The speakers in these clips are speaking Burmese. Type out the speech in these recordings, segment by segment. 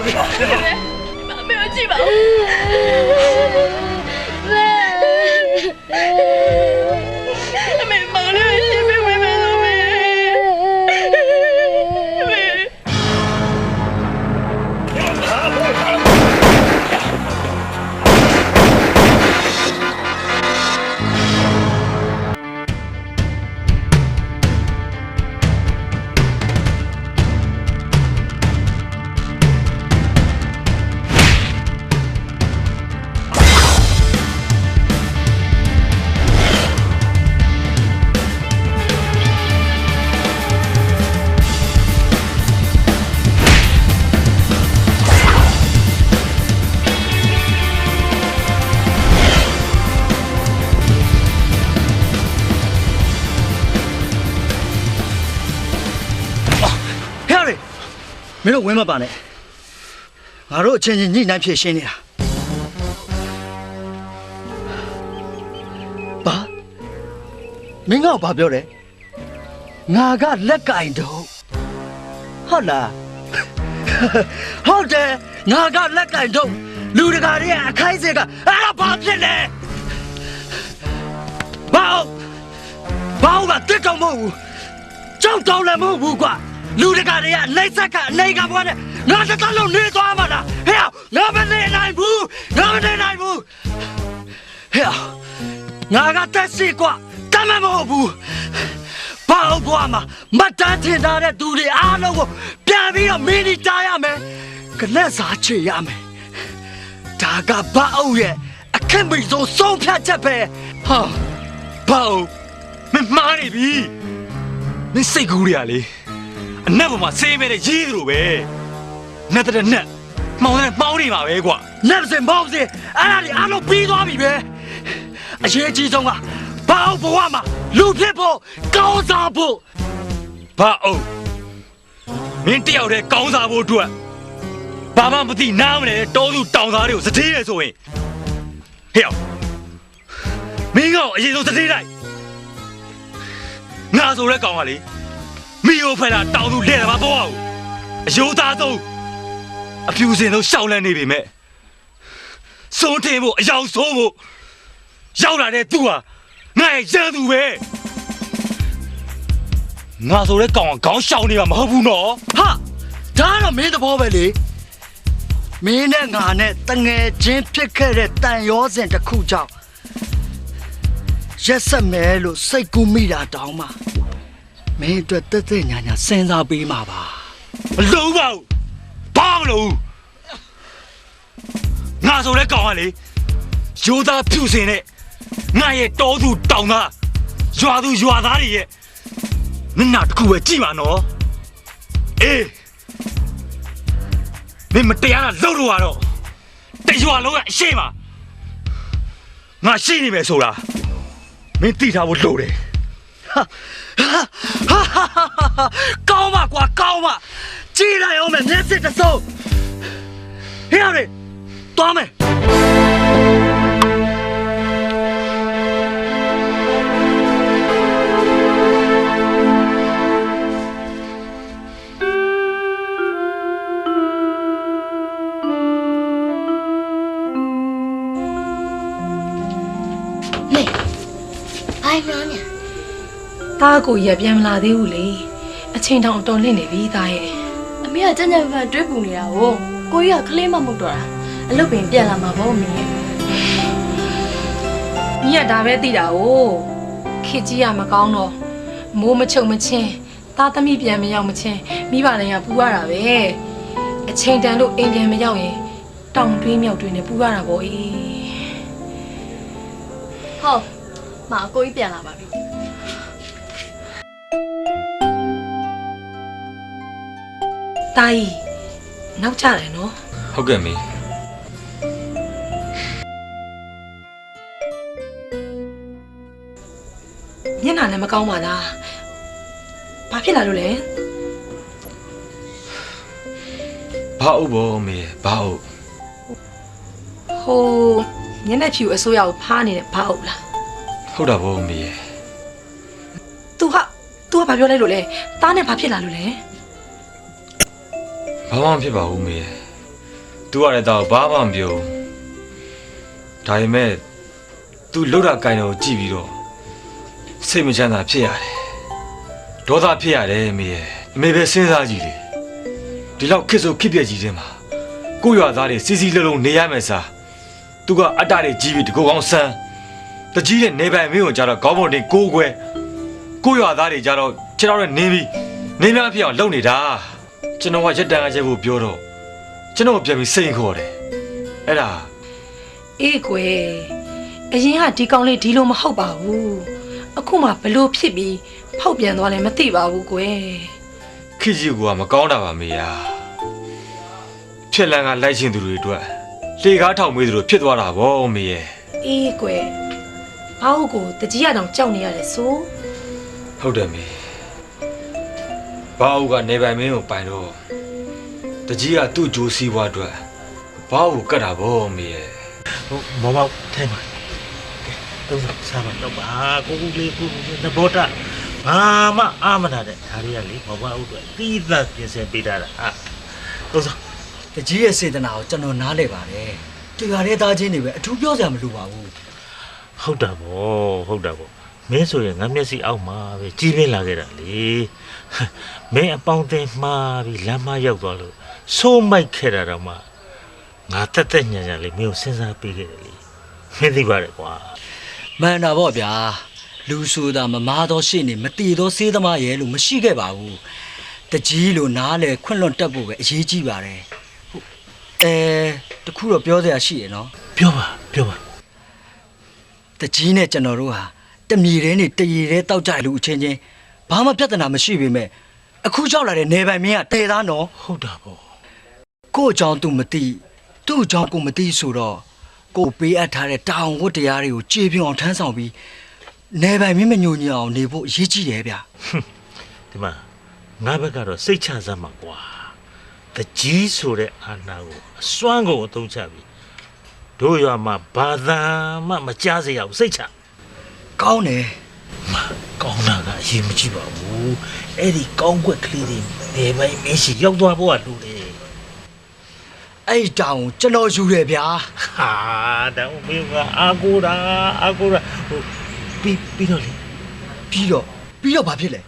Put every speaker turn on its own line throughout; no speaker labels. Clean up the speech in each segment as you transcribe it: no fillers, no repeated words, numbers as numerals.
没有去吧？没忙了，先别回来了没？
没有文嘛办的，俺说前几年难撇心的啊。爸，明我爸表的，俺个လက်ကိုင်တော့ဟုတ်လားဟုတ်တယ်ငါကလက်ကိုင်တော့လူတကာတွေအခိုက်စကအဲ့ဒါဘာဖြစ်လဲဘာကတက်တော့မဟုတ်ဘူးကြောက်တော့လည်းမဟုတ်ဘူးကွာလူတကာတွေကနှိမ့်ဆက်ကနေကဘွားနဲ့ငါတက်လုံးနေသွားမှာလားဟဲ့ငါမနေနိုင်ဘူးဟဲ့ငါကတက်စီကွာတမမဟုတ်ဘူးဘာဘွားမှာမတ်တန်းထင်ထားတဲ့သူတွေအားလုံးကိုပြန်ပြီးတော့မင်းဒီတားရမယ်ကလက်စားချေရမယ်ဒါကဘာအုပ်ရဲ့အခက်မိဆုံးဆုံးဖြတ်ချက်ပဲဟာဘာအုပ်မမှားနေပြီမင်းစိတ်ကူးရလေအနက်ပေါ်မှာဆေးမဲတဲ့ရေးသလိုပဲနက်တဲ့နက်မှောင်တဲ့မှောင်နေမှာပဲကွာနက်စင်မောင်စင်အဲ့ဒါတွေအားလုံးပြီးသွားပြီပဲအရေးကြီးဆုံးကဘာအုပ်ဘဝမှာလူဖြစ်ဖို့ကောင်းစားဖို့ဘာအုပ်မင်းတယောက်တည်းကောင်းစားဖို့အတွက်ဘာမှမသိနားမလဲတောသူတောင်သားတွေကိုစတေးရဆိုရင်ဟဲ့မင်းကအရင်ဆုံးစတေးလိုက်ငါဆိုတဲ့ကောင်ကလေမိယိုဖက်တာတောင်သူလဲတယ်မပေါ့အောင်အယိုးသားဆုံးအဖြူစင်ဆုံးရှောက်လန်းနေပြီမဲ့စိုးတင်ဖို့အယောင်ဆိုးဖို့ရောက်လာတဲ့သူဟာငါ့ရဲ့ရန်သူပဲငါဆိုတဲ့ကောင်ကခေါင်းရှောင်နေမှာမဟုတ်ဘူးနော်ဟာဒါတော့မင်းသဘောပဲလေမင်းနဲ့ငါနဲ့တငယ်ချင်းဖြစ်ခဲ့တဲ့တန်ရောစဉ်တစ်ခုကြောင့်ရက်ဆက်မယ်လို့စိတ်ကူးမိတာတောင်းမှမင်းအတွက်တက်တက်ညာညာစဉ်းစားပေးမှာပါမလုံးပါဘူးဘာမလို့ငါဆိုတဲ့ကောင်ကလေရိုးသားဖြူစင်တဲ့ငါရဲ့တောသူတောင်သားရွာသူရွာသားတွေရဲ့မျက်နှာတစ်ခုပဲကြည့်ပါနော်အေးမင်းမတရားတာလုပ်လို့ရတော့တရွာလုံးကအရှိမငါရှိနေမယ်ဆိုတာမင်းသိထားဖို့လိုတယ်ကောင်းပါကွာကောင်းပါကြည့်လိုက်အောင်မယ်မျက်စိတစ်စုံဟဲ့ရတယ်သွားမယ်
တားကိုရပြန်မလာသေးဘူးလေအချိန်တောင်တော်လင့်နေပြီသားရဲ့
အမေကကြံ့ကြံ့ဖန်တွေးပူနေတာကိုကြီးကကလေးမမဟုတ်တော့တာအလုပ်ပင်ပြန်လာမှာပေါ့မင်းရဲ့
ညီကဒါပဲသိတာ哦ခေကြီးကမကောင်းတော့မိုးမချုပ်မချင်းသားသမီးပြန်မရောက်မချင်းမိဘလည်းကပူရတာပဲအချိန်တန်လို့အိမ်ပြန်မရောက်ရင်တောင်တွေးမြောက်တွေးနေပူရတာပေါ့အေး
ဟုတ်မအကိုကြီးပြန်လာပါပြီ
တာကြီးနောက်ကြတယ်နော်
ဟုတ်ကဲ့မေ
မျက်နှာလည်းမကောင်းပါလားဘာဖြစ်လာလို့လဲ
ဘာအုပ်ဘောမေဘာအုပ်
ဟိုမျက်နှာဖြူအစိုးရကိုဖားနေတဲ့ဘာအုပ်လား
ဟုတ်တာဘောမေ
तू ကဘာပြောလိုက်လို့လဲတားနဲ့ဘာဖြစ်လာလို့လဲ
ဘာမှမဖြစ်ပါဘူးမေ तू ကလည်းတော့ဘာမှမပြောဒါပေမဲ့ तू လှုပ်တာကိုင်တော့ကြည့်ပြီးတော့စိတ်မချမ်းသာဖြစ်ရတယ်ဒေါသဖြစ်ရတယ်အမေရဲ့အမေပဲစဉ်းစားကြည့်လေဒီလောက်ခစ်ဆိုခစ်ပြက်ကြီးတဲ့မှာကိုရွာသားတွေစီစီလုံးလုံးနေရမယ်စား तू ကအတ္တတွေကြီးပြီးတကူကောင်းဆန်းတကြီးတဲ့နေပိုင်မင်းကိုကြတော့ခေါင်းပေါ်တင်ကိုးခွဲကိုရွာသားတွေကြတော့ခြေထောက်နဲ့နင်းပြီးနင်းများဖြစ်အောင်လုပ်နေတာကျွန်တော်ကရက်တန်အချက်ဖို့ပြောတော့ကျွန်တော်ပြန်ပြီးစိတ်ခေါ်တယ်အဲ့ဒါ
အေးကွယ်အရင်ကဒီကောင်လေးဒီလိုမဟုတ်ပါဘူးအခုမှဘလို့ဖြစ်ပြီးဖောက်ပြန်သွားလဲမသိပါဘူးကွယ်
ခိကြီးကမကောင်းတာပါမေယာဖြစ်လန်းကလိုက်ချင်းသူတွေအတွက်လေကားထောင်မေးသူတို့ဖြစ်သွားတာဗောမေရဲ့
အေးကွယ်ဘာဟုတ်ကိုတကြီးရတောင်ကြောက်နေရတယ်ဆို
ဟုတ်တယ်မေဘာဟုတ်ကနေပိုင်မင်းကိုပိုင်တော့တကြီးကသူ့ဂျိုးစီးပွားအတွက်ဘာဟုတ်ကတ်တာဗောမေရဲ့
ဟုတ်မောမောထဲမှာကဲတော့စားပါတော့ပါကိုကူလေးကိုနဘောတာဘာမှအာမနာတဲ့ဒါတွေကလေမောမောဟုတ်တော့တီးသက်ပြင်ဆင်ပေးတာဟာတော့
တကြီးရဲ့စေတနာကိုကျွန်တော်နားလည်ပါတယ်တရားရဲသားချင်းတွေပဲအထူးပြောစရာမလိုပါဘူး
ဟုတ်တာဗောဟုတ်တာဗောမင်းဆိုရင်ငါမျက်စိအောက်မှာပဲကြီးပြင်းလာခဲ့တာလေမင်းအပေါင်းအသင်းမှားပြီးလမ်းမရောက်သွားလို့ဆိုးမိုက်ခဲ့တာတော့မှငါတက်တက်ညာညာလေးမင်းကိုစဉ်းစားပေးခဲ့တယ်လေမင်းသိပါတယ်ကွာ
မှန်တာပေါ့ဗျာလူဆိုတာမမားသောရှေ့နေမတည်သောစေးသမားရဲ့လို့မရှိခဲ့ပါဘူးတကြီးလို့နားလေခွင့်လွန်တက်ဖို့ပဲအရေးကြီးပါတယ်ဟုတ်တခုတော့ပြောစရာရှိရနော်
ပြောပါ
တကြီးနဲ့ကျွန်တော်တို့ဟာတမြေတဲနေတရေတဲတောက်ကြလူအချင်းချင်းဘာမှပြဿနာမရှိပေမဲ့အခုရောက်လာတဲ့နေပိုင်မင်းကတဲသားနော်
ဟုတ်တာဗော
ကို့အကြောင်း तू မသိသူ့အကြောင်းကိုမသိဆိုတော့ကို့ပေးအပ်ထားတဲ့တာဝန်ဝတ္တရားတွေကိုကြေပြင်းအောင်ထမ်းဆောင်ပြီးနေပိုင်မင်းမညိုညင်အောင်နေဖို့အရေးကြီးတယ်ဗျ
ဒီမှာငါဘက်ကတော့စိတ်ချစမ်းမှာကွာတကြီးဆိုတဲ့အာဏာကိုအစွမ်းကုန်အသုံးချပြီးတို့ရွာမှာဘာသာမှမကြားစေရဘူးစိတ်ချ
ကောင်းတယ်
မကောင်းတာကအရေးမကြီးပါဘူးအဲ့ဒီကောင်းကွက်ကလေးတွေနေပိုင်းမင်းရှိရောက်သွားဖို့ကလူလေ
အဲ့ဒီတောင်ကျွန်တော်ယူတယ်ဗျာ
ဟာတောင်မင်းကအာကိုတာဟိုပြီးတော့လေ
ပြီးတော့ဘာဖြစ်လဲ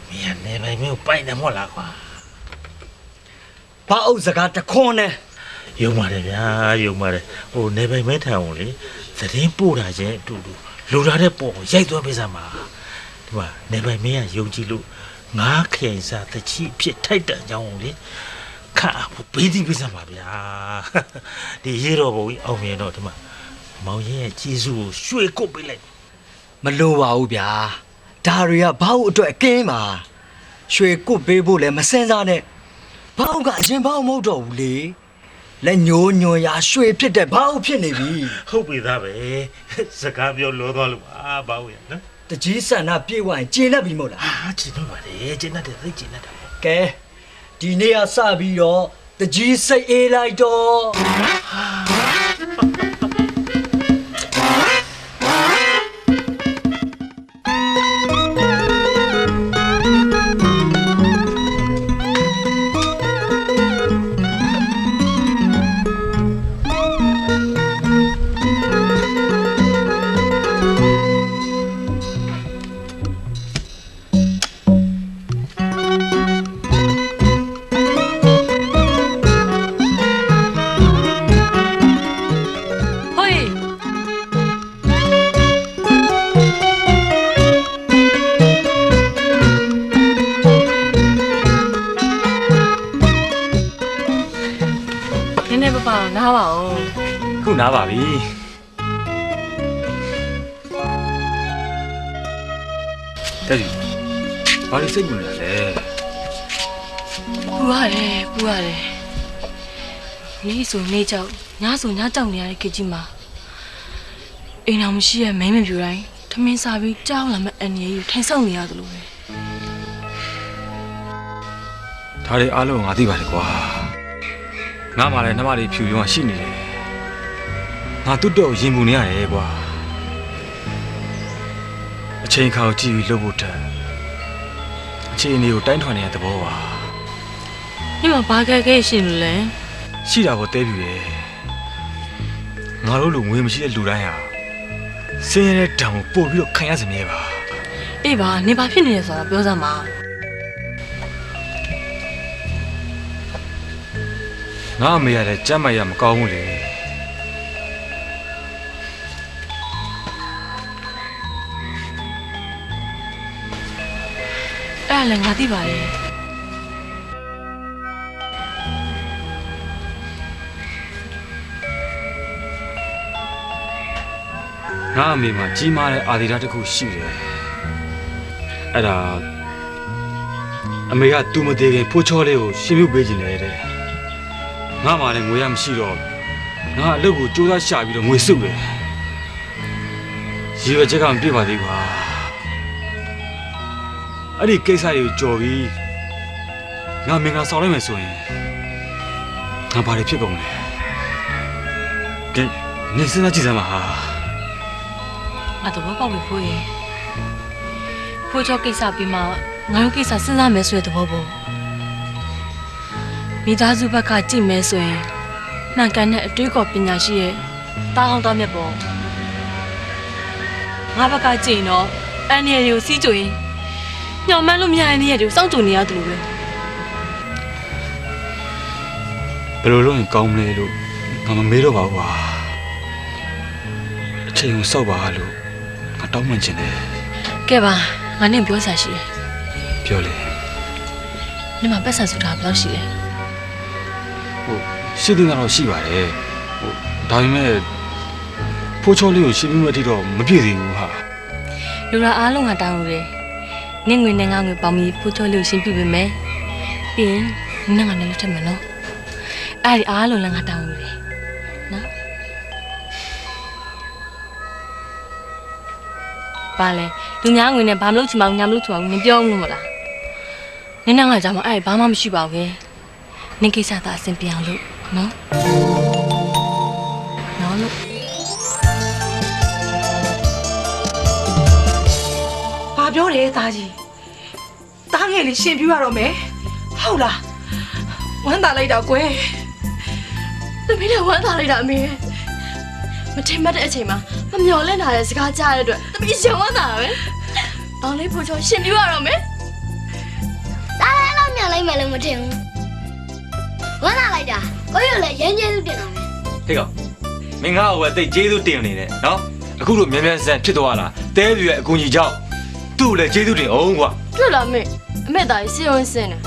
မင်းကနေပိုင်းမင်းကိုပိုင်တယ်မဟုတ်လားကွာ
ဘာအုပ်စကားတခွန်းနဲ့
ယုံပါတယ်ဗျာယုံပါတယ်ဟိုနေပိုင်းမဲထံကိုလေသတင်းပို့တာချင်းအတူတူလူလာတဲ့ပုံကိုရိုက်သွားပေးစမ်းပါဒီမှာနေပိုင်းမင်းကယုံကြည်လို့ငါးခိုင်စားတချီအဖြစ်ထိုက်တန်ကြောင်းကိုလေခါဘေးဒီပေးစမ်းပါဗျာဒီရေတော်ဘုံကြီးအောင်မြင်တော့ဒီမှာမောင်ရင်ရဲ့ကျေးဇူးကိုရွှေကုတ်ပေးလိုက်
မလိုပါဘူးဗျာဒါတွေကဘာလို့အတွက်အကင်းပါရွှေကုတ်ပေးဖို့လည်းမစင်စားနဲ့ဘာလို့ကအရင်ဘာလို့မဟုတ်တော့ဘူးလေလက်ညိုးညွန်ရာရွှေဖြစ်တဲ့ဘာလို့ဖြစ်နေပြီ
ဟုတ်ပြီသားပဲစကားပြောလောသွားလို့ဘာလို့ရနော်
တကြီးဆန္ဒပြေးဝိုင်းကျင်းလက်ပြီမို့လား
ဟာကျင်းတော့ပါလေကျင်းတတ်တယ်သိကျင်းတတ်တာ
ကဲဒီနေ့ကစပြီးတော့တကြီးစိတ်အေးလိုက်တော့
ဟိုးနည်းနည်းပါနားပါအောင်
ခုနားပါပြီတဲ့ဒီဘာလို့စိတ်ဝင်လာလဲ
ပူရတယ်နေ့ဆိုနေ့ကြောက်ညဆိုညကြောက်နေရတဲ့ခေတ်ကြီးမှာအိမ်တော်မရှိရဲ့မိန်းမပြူတိုင်းထမင်းစားပြီးကြောက်လာမဲ့အန်ရီကိုထိုင်ဆောင်နေရတယ်လို့ပဲ
ဒါတွေအားလုံးငါသိပါတယ်ကွာငါမှလည်းနှမတွေဖြူရုံရှိနေတယ်ငါတွတ်တော့ရင်ပူနေရတယ်ကွာအချိန်ခါကိုကြည့်ပြီးလှုပ်ဖို့တက်အချိန်လေးကိုတိုင်းထွန်နေတဲ့သဘောပါ
နေ့မှာဘာခဲခဲရှင်လို့လဲ
ရှိတာပေါ့တဲပြူရဲ့ငါတို့လူငွေမရှိတဲ့လူတိုင်းဟာစင်းရဲတဲ့တံကိုပို့ပြီးတော့ခံရစမြဲပါ
အေးပါနေဘာဖြစ်နေလဲဆိုတာပြောစမ်းပါ
ငါအမေရတဲ့ကြမ်းမရမကောင်းဘူးလေ
အဲ့ဒါလည်းငါသိပါတယ်
ငါအမေမှာကြီးမားတဲ့အာဒီတာတစ်ခုရှိတယ်အဲ့ဒါအမေကသူ့မသေးခင်ဖိုးချောလေးကိုရှင်းပြပေးခြင်းလေတဲ့ငါမှလည်းငွေရမရှိတော့ငါအလုပ်ကိုကြိုးစားရှာပြီးတော့ငွေစုတယ်ရေရွယ်ချက်ကမပြည့်ပါသေးကွာအဲ့ဒီကိစ္စတွေကိုကြော်ပြီးငါမင်္ဂလာဆောင်လိုက်မယ်ဆိုရင်ငါဘာတွေဖြစ်ကုန်လဲကဲနေစမ်းကြည့်စမ်းပါဟာ
ငါတော့ဘောပေါက်ပြီဖိုးရေဖိုးချောကိစ္စပြီးမှငါတို့ကိစ္စစဉ်းစားမယ်ဆိုတဲ့သဘောပေါ့မိသားစုဘက်ကကြည့်မယ်ဆိုရင်နှံကန်တဲ့အတွေးခေါ်ပညာရှိရဲ့တားအောင်တောင်းမြတ်ပေါ့ငါဘက်ကကြည့်ရင်တော့အန်ရည်ကိုစီးကြွရင်ညှော်မှန်းလို့မရတဲ့နေရာတွေကိုစောင့်ကြုံနေရတယ်လို့ပဲ
ဘယ်လိုလုပ်ရင်ကောင်းမလဲလို့ငါမမေးတော့ပါဘူးကွာအချိန်ကိုစောက်ပါလို့ငါတောင်းပန်ချင်တယ်
ကဲပါငါနဲ့ပြောစားရှိတယ်
ပြောလေ
你妈本身就差不多些嘞。
ဟုတ်ရှိတဲ့ကတော့ရှိပါတယ်ဟုတ်ဒါပေမဲ့ဖိုးချောလေးကိုရှင်းပြမဲ့အထိတော့မပြည့်သေးဘူးဟာ
လူရာအားလုံးကတောင်းလို့တယ်နင့်ငွေနဲ့ငါငွေပေါင်းပြီးဖိုးချောလေးကိုရှင်းပြပေးမယ်ပြီးရင်နင့်ငါနဲ့လွတ်ထက်မယ်နော်အဲ့ဒီအားလုံးလည်းငါတောင်းလို့တယ်နော်ပါလေလူများငွေနဲ့ဘာမလုပ်ချင်ပါဘူးညာမလုပ်ချင်ပါဘူးနင်ပြောလို့မလားနင်နဲ့ငါကြောင့်အဲ့ဘာမှမရှိပါဘူးခင်နင်ကိစ္စသာအဆင်ပြေအောင်လုပ်နော်နော်လို့
ဘာပြောလဲသားကြီးတားငယ်လေးရှင်ပြရတော့မယ်ဟုတ်လားဝမ်းသာလိုက်တော့ကွယ်သမီးလည်းဝမ်းသာလိုက်တာအမေမထင်မှတ်တဲ့အချိန်မှာမမျော်လင့်ထားတဲ့စကားကြားတဲ့အတွက်သမီးရှင်ဝမ်းသာတာပဲပေါင်းလေးဖို့ချောရှင်ပြရတော့မယ်
ဒါလည်းတော့မြန်လိုက်မယ်လို့မထင်ဘူးဝမ်းသာလိုက်တာကိုရလည်းရမ်းကျဲသူတင်တာပဲ
ဟေ့ကောင်မင်းငါ့ကိုပဲတိတ်ကျေးဇူးတင်နေတယ်နော်အခုလိုမြန်မြန်ဆန်ဖြစ်သွားလားတဲပြူရဲ့အကူကြီးကြောင့်သူ့ကိုလည်းကျေးဇူးတင်အောင်ကွာ
ပြတ်လာမေအမေသားကြီးစီဝင်စင်းနေ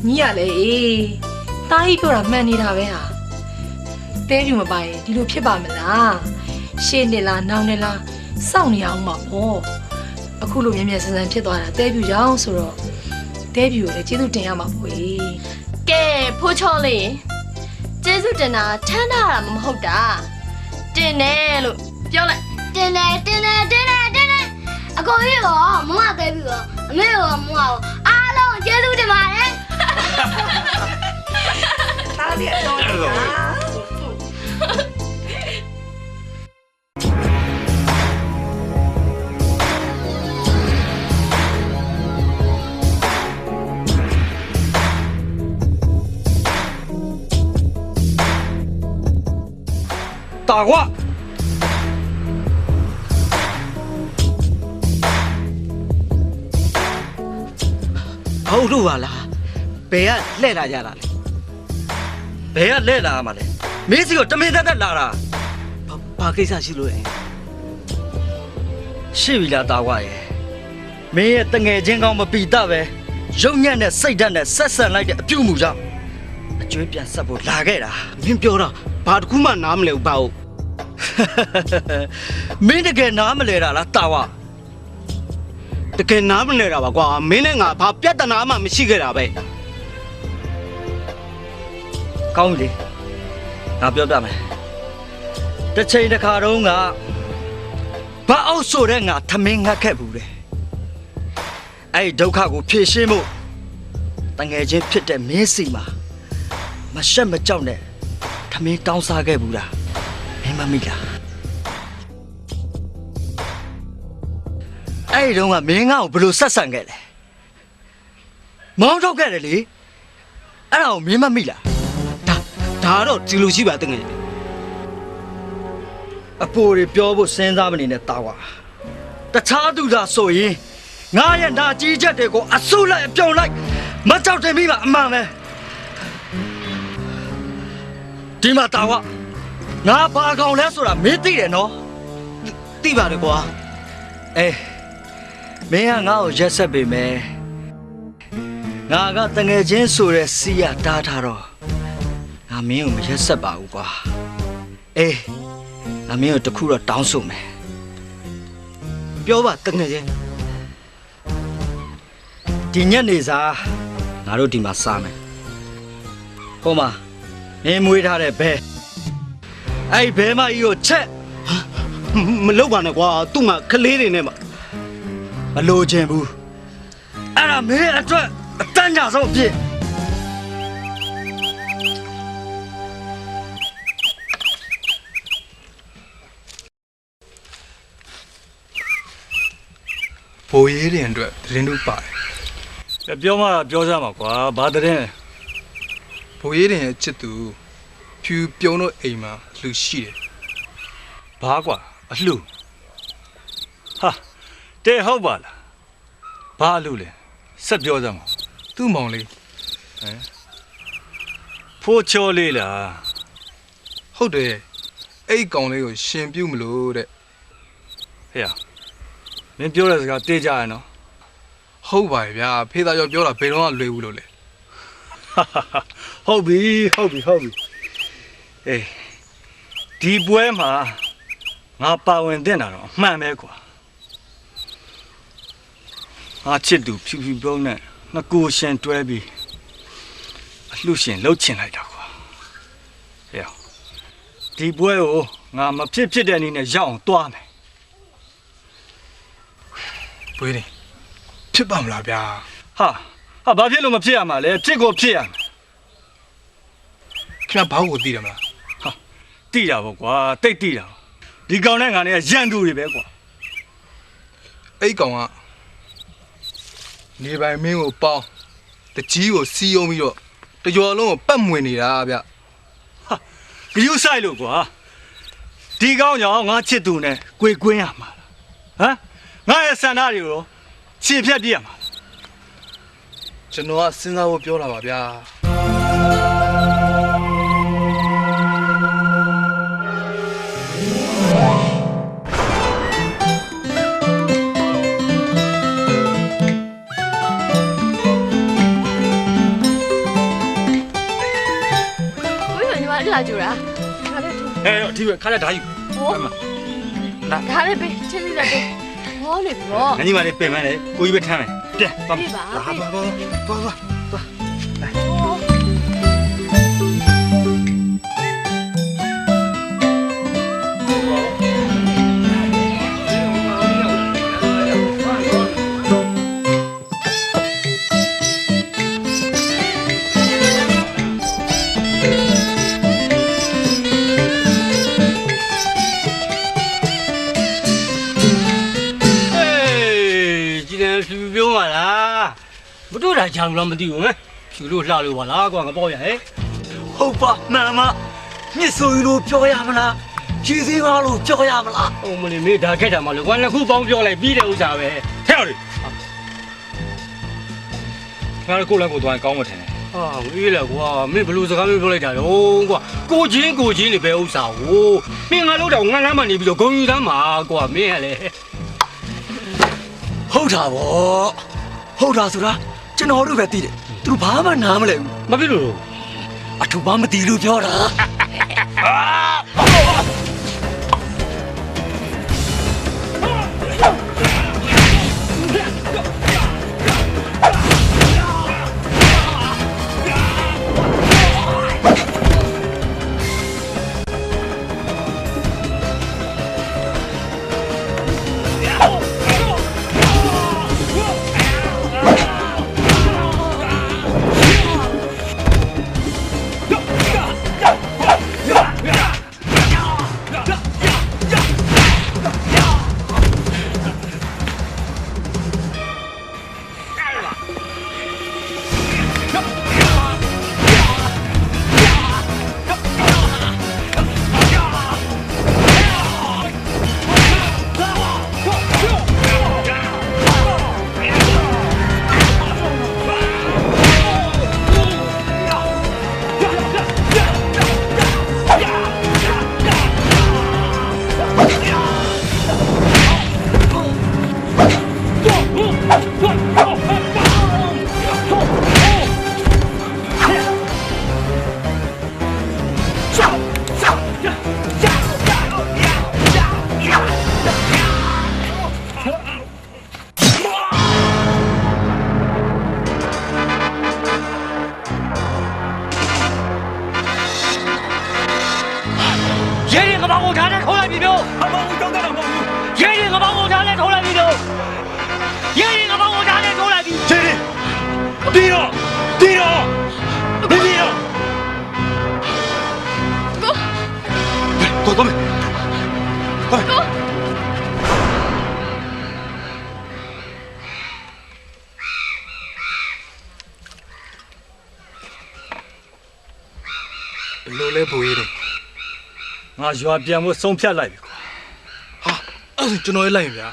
ညီရလေအေးတားကြီးပြောတာမှန်နေတာပဲဟာတဲပြူမပိုင်ဒီလိုဖြစ်ပါမလားရှေ့နေလားနောက်နေလားစောင့်နေအောင်ပါဘောအခုလိုမြဲမြဲဆန်းဆန်းဖြစ်သွားတာတဲပြူကြောင့်ဆိုတော့တဲပြူကိုလည်းကျေးဇူးတင်ရမှာပေါ့ေ
ကဲဖိုးချောလေးကျေးဇူးတင်တာထမ်းထားတာမဟုတ်တာတင်တယ်လို့ပြောလိုက်
တင်တယ်အကိုကြီးရောမမသေးပြီရောအမေရောမမရောအားလုံးကျေးဇူးတင်ပါတယ်
တားလေးအတော်လေး
大话。ဟုတ်လို့ပါလားဘယ်ကလှဲ့လာကြတာလဲဘယ်ကလှဲ့လာမှာလဲမင်းစီကိုတမင်တက်တက်လာတာဘာကိစ္စရှိလို့လဲရှိပြီလားတာဝရဲ့မင်းရဲ့တငယ်ချင်းကောင်းမပီတပဲရုံညံ့တဲ့စိတ်ဓာတ်နဲ့ဆက်ဆံလိုက်တဲ့အပြုတ်မှုကြောင့်အကျွေးပြန်ဆက်ဖို့လာခဲ့တာမင်းပြောတာဘာတစ်ခုမှနားမလဲဘူးပါဦးမင်းတကယ်နားမလဲတာလားတာဝတကယ်နားမလဲတာပါကွာမင်းနဲ့ငါဘာပြဿနာမှမရှိခဲ့တာပဲကောင်းပြီလေငါပြောပြမယ်တစ်ချိန်တစ်ခါတုန်းကဘာအောက်ဆိုတဲ့ငါသမင်းငတ်ခဲ့ဘူးလေအဲ့ဒီဒုက္ခကိုဖြေရှင်းဖို့တငယ်ချင်းဖြစ်တဲ့မင်းစီမှာမရှက်မကြောက်နဲ့သမင်းတောင်းစားခဲ့ဘူးလားမင်းမမိလားအဲ့ဒီတုန်းကမင်းငါ့ကိုဘယ်လိုဆက်ဆံခဲ့လဲမောင်းထုတ်ခဲ့တယ်လေအဲ့ဒါကိုမင်းမမိလားဒါ
ဒါတော့ဒီလိုရှိပါတငယ်
အဖိုးတွေပြောဖို့စဉ်းစားမနေနဲ့တာဝါတခြားသူသာဆိုရင်ငါရဲ့နာကြီးချက်တွေကိုအဆုလိုက်အပြုံလိုက်မကြောက်တင်မိပါအမှန်ပဲဒီမှာတာဝါငါဘာကောင်လဲဆိုတာမင်းသိတယ်နော်
သိပါတယ်ကွာ
အေးမင်းကငါ့ကိုရက်ဆက်ပေမယ်ငါကတငယ်ချင်းဆိုတဲ့စီးရတားထားတော့ငါမင်းကိုမရက်ဆက်ပါဘူးကွာအေးငါမင်းကိုတခုတော့တောင်းဆိုမယ်
ပြောပါတငယ်ချင်း
ဒီညနေစာငါတို့ဒီမှာစားမယ်ဟိုမှာမင်းမွေးထားတဲ့ဘဲအဲ့ဘဲမကြီးကိုချက်
မလုပ်ပါနဲ့ကွာသူ့မှာကလေးတွေနဲ့မှာ
မလိုချင်ဘူးအဲ့ဒါမင်းအတွက်အတန်းကြဆုံးအဖြစ်
ဘိုးရေးတွေအတွက်သတင်းတို့ပါတယ်
ပြောမှပြောစမ်းပါကွာဘာတဲ့
ဘိုးရေးတွေရဲ့ချစ်သူဖြူပြုံးတို့အိမ်မှာလူရှိတယ်
ဘာကွာအလှဟာတဲ့ဟုတ်ပါလားဘာအလှလဲဆက်ပြောစမ်းပါ
သူ့မောင်လေး
ဖိုးချောလေးလား
ဟုတ်တယ်အဲ့ကောင်လေးကိုရှင်ပြုတ်မလို့တဲ့
ဟဲ့မင်းပြောတဲ့စကားတေးကြရနော်
ဟုတ်ပါရဲ့ဗျာဖေးသားရောပြောတာဘယ်တော့မှလွယ်ဘူးလို့လေ
ဟုတ်ပြီအေးဒီပွဲမှာငါပါဝင်တဲ့တာတော့အမှန်ပဲကွာငါချစ်သူဖြူဖြူပြုံးနဲ့နှစ်ကိုရှင်တွဲပြီးအလှရှင်လှုပ်ချင်လိုက်တာကွာဟဲ့ဒီပွဲကိုငါမဖြစ်တဲ့အနေနဲ့ရောက်အောင်တွားမယ်
ဘွေးတွေဖြစ်ပါမလားဗျာ
ဟာဘာဖြစ်လို့မဖြစ်ရမှာလဲဖြစ်ကိုဖြစ်ရမယ်
ခင်ဗျာဘာကိုသိတယ်မလား
တိတာပေါ့ကွာတိတ်တိတာဒီကောင်နဲ့ငါနဲ့ရန်သူတွေပဲကွာ
အဲ့ကောင်ကနေပိုင်မင်းကိုပေါင်းတကြီးကိုစီးယုံပြီးတော့တကြော်လုံးကိုပတ်မွင်နေတာဗျ
ဂယုဆိုင်လို့ကွာဒီကောင်ကြောင့်ငါချစ်သူနဲ့ကြွေကွင်းရမှာလားဟမ်ငါရဲ့ဆန္ဒတွေကိုခြေဖြတ်ပြရမှာ
ကျွန်တော်ကစဉ်းစားဖို့ပြောတာပါဗျာ
ဘယ်လိုညီမလာကြတာခါလေး
ဟဲ့ဒီဘက်ခါလက်ဓာတ်ယူ
ဟောဒါလည်းပဲချင်းစီလိုက်ဟောလေဘော
ငါညီမလေးပြင်မလဲကိုကြီးပဲထမ်းမယ်ပြန်သွား
ပြပါ
ပြောပါလားမတို့တာကြောင်တော့မသိဘူးဟမ်ဖြူလို့လှလို့ပါလားကွာငါပေါ့ရဟဲ့
ဟုတ်ပါမှန်မမြစ်ဆိုလို့ပြောရမလားခြေစည်းကားလို့ပြောရမလား
ဟိုမလေးမေးဒါခက်တာမလို့ကွာနှစ်ခုပေါင်းပြောလိုက်ပြီးတဲ့ဥစ္စာပဲ
ထဲရလေငါတို့ကိုလန်ကိုသွားရင်ကောင်းမှထင်တယ်
ဟာအေးလေကွာမင်းဘလို့စကားမျိုးပြောလိုက်တာတော့ကွာကိုချင်းနေပဲဥစ္စာကိုမင်းငါလို့တော့ငါလမ်းမနေပြီးတော့ဂုံယူသားမှာကွာမင်းကလေ
ဟုတ်တာဗောဟုတ်တာဆိုတာကျွန်တော်တို့ပဲသိတယ်သူတို့ဘာမှနားမလဲဘူး
မဖြစ်လို့
အထူးဘာမသိလို့ပြောတာ
ဟ
我查来偷来比表，阿毛我交代了毛我，爷爷我帮我查来偷来比表，爷爷我帮我查来偷来比，
这里，低了，低了，没低了。
哥，过来，过来。
လိုလဲဘူကြီးတယ်
ငါရွာပြန်ဖို့ဆုံးဖြတ်လိုက်ပြီကွာ
ဟာအဲ့ဒါကျွန်တော်ရေးလိုက်ရင်ဗျာ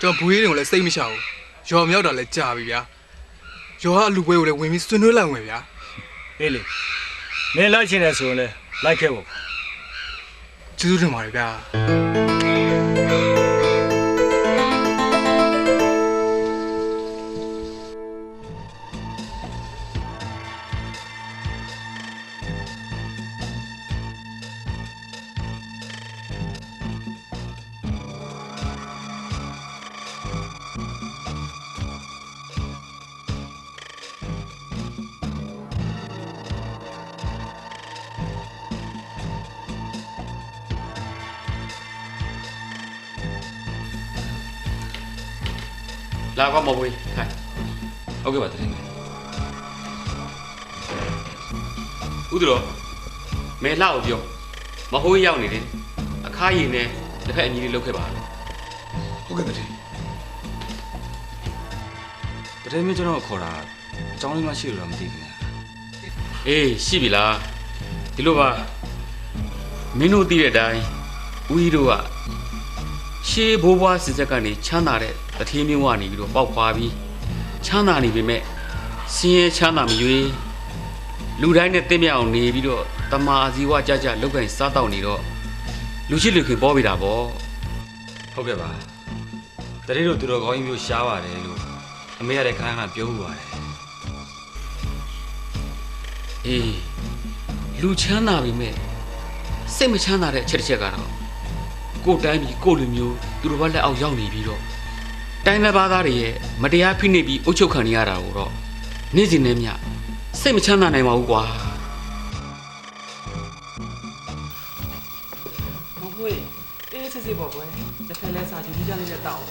ကျွန်တော်ဘူကြီးတွေကိုလည်းစိတ်မချဘူးရော်မြောက်တာလည်းကြာပြီဗျာရော်ကအလူပွဲကိုလည်းဝင်ပြီးဆွနှွေးလိုက်ဝင်ဗျာ
အေးလေမင်းလိုက်ချင်တယ်ဆိုရင်လည်းလိုက်ခဲ့ဖို့
ကျေးဇူးတင်ပါတယ်ဗျာ
လာကောမဝေးခိုင်ဟုတ်ကဲ့ပါတရင်ဦးတို့မဲလှအောင်ပြောမဟိုးရောက်နေတယ်အခါရည်နဲ့တစ်ဖက်အညီလေးလုပ်ခဲ့ပါ
ဟုတ်ကဲ့တည်းမင်းကျွန်တော်ခေါ်တာအကြောင်းလေးမရှိလို့တော့မသိဘူးခင်ဗျာ
အေးရှိပြီလားဒီလိုပါမင်းတို့သိတဲ့အတိုင်းဦးကြီးတို့ကရှေးဘိုးဘွားစစ်ဆက်ကနေချမ်းသာတဲ့တထေးမျိုးကနေပြီးတော့ပေါက်ဖွာပြီးချမ်းသာနေပေမဲ့စင်းရဲချမ်းသာမရွေးလူတိုင်းနဲ့တင့်မြအောင်နေပြီးတော့တမာအစည်းဝါကြကြလောက်ကင်စားတော့နေတော့လူရှိလူခင်ပေါ်ပြီတာပေါ့
ဟုတ်ကဲ့ပါတတိတို့သူတော်ကောင်းကြီးမျိုးရှားပါတယ်လို့အမေရတဲ့ခါကပြောဦးပါတယ်
အေးလူချမ်းသာပြီမဲ့စိတ်မချမ်းသာတဲ့အချက်တစ်ချက်ကတော့ကိုယ်တိုင်းပြီးကိုယ်လူမျိုးသူတို့ဘက်လက်အောက်ရောက်နေပြီးတော့တိုင်းလက်ဘာသားတွေရဲ့မတရားဖိနှိပ်ပြီးအုပ်ချုပ်ခံနေရတာကိုတော့နေ့စဉ်နဲ့မျှစိတ်မချမ်းသာနိုင်ပါဘူးကွာ
မဟုတ်ဘူးအေးစစ်စစ်ပေါ့ကွယ်တစ်ဖက်လဲစာကြည့်ကြလေးနဲ့တောက်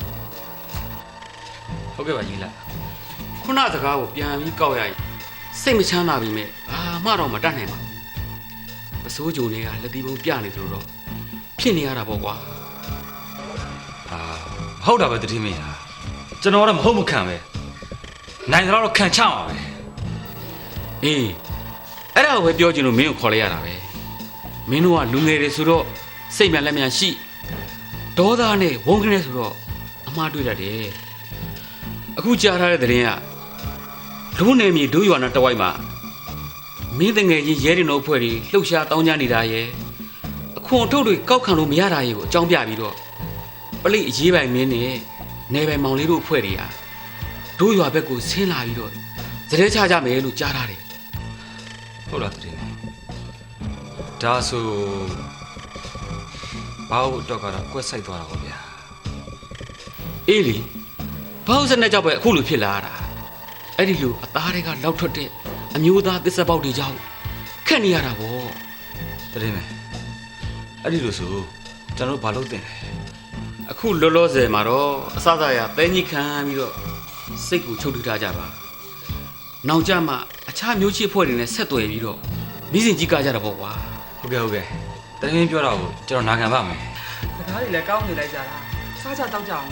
ဟုတ်ကဲ့ပါကြီးလားခုနစကားကိုပြန်ပြီးကောက်ရရင်စိတ်မချမ်းသာပြီမဲ့ဘာမှတော့မတတ်နိုင်ပါဘူးအစိုးကြုံတွေကလက်တီးပုံပြနေသလိုတော့ဖြစ်နေရတာပေါ့ကွာ
ဟာဟုတ်တာပဲတတိမင်းဟာကျွန်တော်ကတော့မဟုတ်မခံပဲနိုင်တော့ခံချမှာပဲ
အေးအဲ့ဒါကိုပဲပြောချင်လို့မင်းကိုခေါ်လိုက်ရတာပဲမင်းတို့ကလူငယ်တွေဆိုတော့စိတ်မြန်လက်မြန်ရှိဒေါသနဲ့ဝုန်းကနေဆိုတော့အမှားတွေ့တတ်တယ်အခုကြားထားတဲ့သတင်းကလူနေမြေဒိုးရွာနာတဝိုက်မှာမင်းတငယ်ချင်းရဲတင်တို့အဖွဲ့တွေလှုပ်ရှားတောင်းကြနေတာရဲ့အခွန်ထုတ်တွေကောက်ခံလို့မရတာရဲ့ကိုအကြောင်းပြပြီးတော့ပလိအရေးပိုင်မင်းနဲ့နေပိုင်မောင်လေးတို့အဖွဲ့တွေကဒိုးရွာဘက်ကိုဆင်းလာပြီးတော့သတိချကြမယ်လို့ကြားထားတယ်
ဟုတ်လားတတိမင်းဒါဆိုဘာလို့တော့ကတော့ကွက်ဆိုင်သွားတာပေါ့ဗျာ
အေးလေဘာလို့စနေကြောက်ပဲအခုလိုဖြစ်လာတာအဲ့ဒီလိုအသားတွေကလောက်ထွက်တဲ့အမျိုးသားသစ္စာပေါက်တွေကြောင့်ခက်နေရတာဗော
တတိမင်းအဲ့ဒီလိုဆိုကျွန်တော်ဘာလုပ်တင်လဲ
အခုလောလောဆယ်မှာတော့အစစရတဲကြီးခံပြီးတော့စိတ်ကိုချုပ်ထူထားကြပါနောက်ကြမှာအခြားမျိုးချစ်ဖွဲ့တွေနဲ့ဆက်သွယ်ပြီးတော့မိစဉ်ကြီးကားကြတာဗောကွာ
ဟုတ်ကဲ့တတိမင်းပြောတာကိုကျွန်တော်နာခံပါမယ်
စကားတွေလည်းကောင်းနေလိုက်ကြတာစားကြတောက်ကြအောင်